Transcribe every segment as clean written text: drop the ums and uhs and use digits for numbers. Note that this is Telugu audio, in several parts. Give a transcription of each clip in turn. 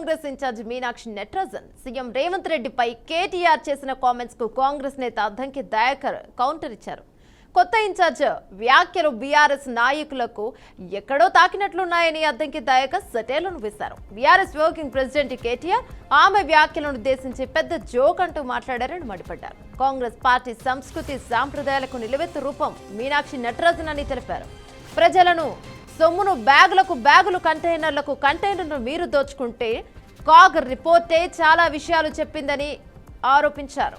కాంగ్రెస్ ఇన్ఛార్జ్ మీనాక్షి నటరాజన్ సీఎం రేవంత్ రెడ్డిపై కేటీఆర్ చేసిన కామెంట్స్ కు కాంగ్రెస్ నేత అద్దంకి దయాకర్ కౌంటర్ ఇచ్చారు. కొత్త ఇన్ఛార్జ్ వ్యాఖ్యలు బీఆర్ఎస్ నాయకులకు ఎక్కడో తాకినట్లున్నాయని అద్దంకి దయాకర్ సెటైర్లను వేశారు. బీఆర్ఎస్ వర్కింగ్ ప్రెసిడెంట్ కేటీఆర్ ఆమె వ్యాఖ్యలను ఉద్దేశించి పెద్ద జోక్ అంటూ మాట్లాడారని మండిపడ్డారు. కాంగ్రెస్ పార్టీ సంస్కృతి సాంప్రదాయాలకు నిలువెత్తు రూపం మీనాక్షి నటరాజన్ అని తెలిపారు. ప్రజలను సొమ్మును బ్యాగులు కంటైనర్లను మీరు దోచుకుంటే కాగ్ రిపోర్టే చాలా విషయాలు చెప్పిందని ఆరోపించారు.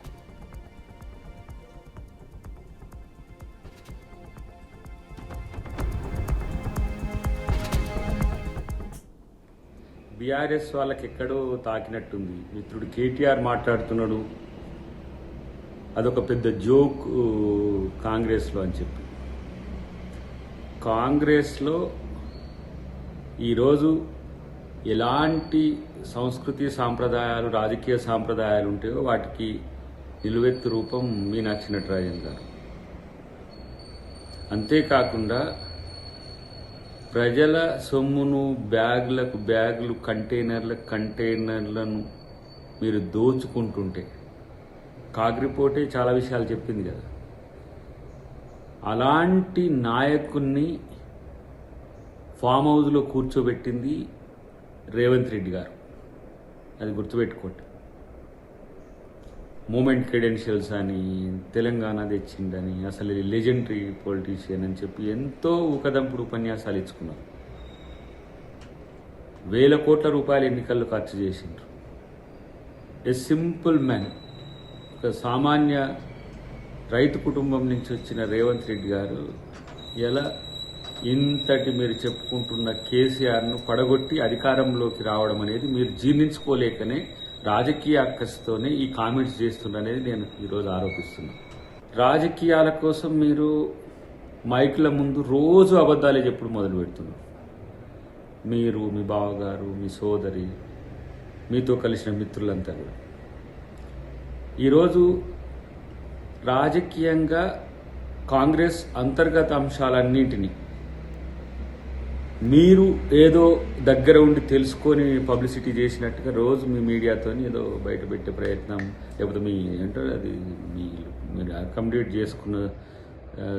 బీఆర్ఎస్ వాళ్ళకి ఎక్కడో తాకినట్టుంది. మిత్రుడు కేటీఆర్ మాట్లాడుతున్నాడు, అదొక పెద్ద జోక్ కాంగ్రెస్లో అని చెప్పి. కాంగ్రెస్లో ఈరోజు ఎలాంటి సంస్కృతి సాంప్రదాయాలు రాజకీయ సాంప్రదాయాలు ఉంటాయో వాటికి నిలువెత్తు రూపం మీనాక్షి నటరాజన్ గారు. అంతేకాకుండా ప్రజల సొమ్మును బ్యాగులు కంటైనర్లను మీరు దోచుకుంటుంటే కాగ్ రిపోర్టే చాలా విషయాలు చెప్పింది కదా. అలాంటి నాయకుణ్ణి ఫామ్ హౌస్లో కూర్చోబెట్టింది రేవంత్ రెడ్డి గారు. అది గుర్తుపెట్టుకోండి. మూమెంట్ క్రెడెన్షియల్స్ అని తెలంగాణ తెచ్చిందని, అసలు లెజెండరీ పొలిటీషియన్ అని చెప్పి ఎంతో ఊకదంపుడు ఉపన్యాసాలు ఇచ్చుకున్నారు. 1000 కోట్ల రూపాయలు ఎన్నికల్లో ఖర్చు చేసిండ్రు. ఏ సింపుల్ మ్యాన్, ఒక సామాన్య రైతు కుటుంబం నుంచి వచ్చిన రేవంత్ రెడ్డి గారు ఎలా ఇంతటి మీరు చెప్పుకుంటున్న కేసీఆర్ను పడగొట్టి అధికారంలోకి రావడం అనేది మీరు జీర్ణించుకోలేకనే రాజకీయ అక్కస్తోనే ఈ కామెంట్స్ చేస్తుండనేది నేను ఈరోజు ఆరోపిస్తున్నాను. రాజకీయాల కోసం మీరు మైకుల ముందు రోజు అబద్ధాలే చెప్పుడు మొదలు పెడుతున్నారు. మీరు, మీ బావగారు, మీ సోదరి, మీతో కలిసిన మిత్రులంతా కూడా ఈరోజు రాజకీయంగా కాంగ్రెస్ అంతర్గత అంశాలన్నింటినీ మీరు ఏదో దగ్గర ఉండి తెలుసుకొని పబ్లిసిటీ చేసినట్టుగా రోజు మీ మీడియాతో ఏదో బయట పెట్టే ప్రయత్నం, లేకపోతే మీ ఏంటారు అది మీరు అకామిడేట్ చేసుకున్న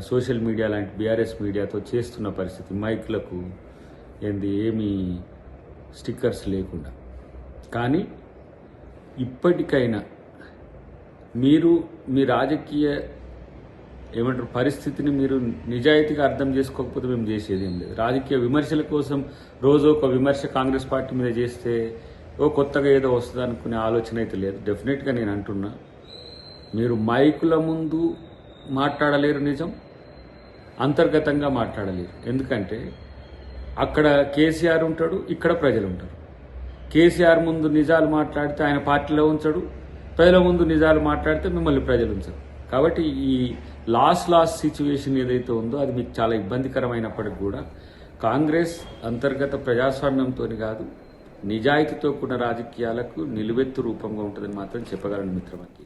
సోషల్ మీడియా లాంటి బీఆర్ఎస్ మీడియాతో చేస్తున్న పరిస్థితి. మైక్లకు ఏమీ స్టిక్కర్స్ లేకుండా. కానీ ఇప్పటికైనా మీరు మీ రాజకీయ పరిస్థితిని మీరు నిజాయితీగా అర్థం చేసుకోకపోతే మేము చేసేది ఏం లేదు. రాజకీయ విమర్శల కోసం రోజు ఒక విమర్శ కాంగ్రెస్ పార్టీ మీద చేస్తే కొత్తగా ఏదో వస్తుంది అనుకునే ఆలోచన అయితే లేదు. డెఫినెట్గా నేను అంటున్నా, మీరు మైకుల ముందు మాట్లాడలేరు, నిజం అంతర్గతంగా మాట్లాడలేరు. ఎందుకంటే అక్కడ కేసీఆర్ ఉంటాడు, ఇక్కడ ప్రజలు ఉంటారు. కేసీఆర్ ముందు నిజాలు మాట్లాడితే ఆయన పార్టీలో ఉంచడు, ప్రజల ముందు నిజాలు మాట్లాడితే మిమ్మల్ని ప్రజలు ఉంచరు. కాబట్టి ఈ లాస్ సిచ్యువేషన్ ఏదైతే ఉందో అది మీకు చాలా ఇబ్బందికరమైనప్పటికీ కూడా కాంగ్రెస్ అంతర్గత ప్రజాస్వామ్యంతో కాదు, నిజాయితీతో కూడిన రాజకీయాలకు నిలువెత్తు రూపంగా ఉంటుందని మాత్రం చెప్పగలను మిత్రమకి.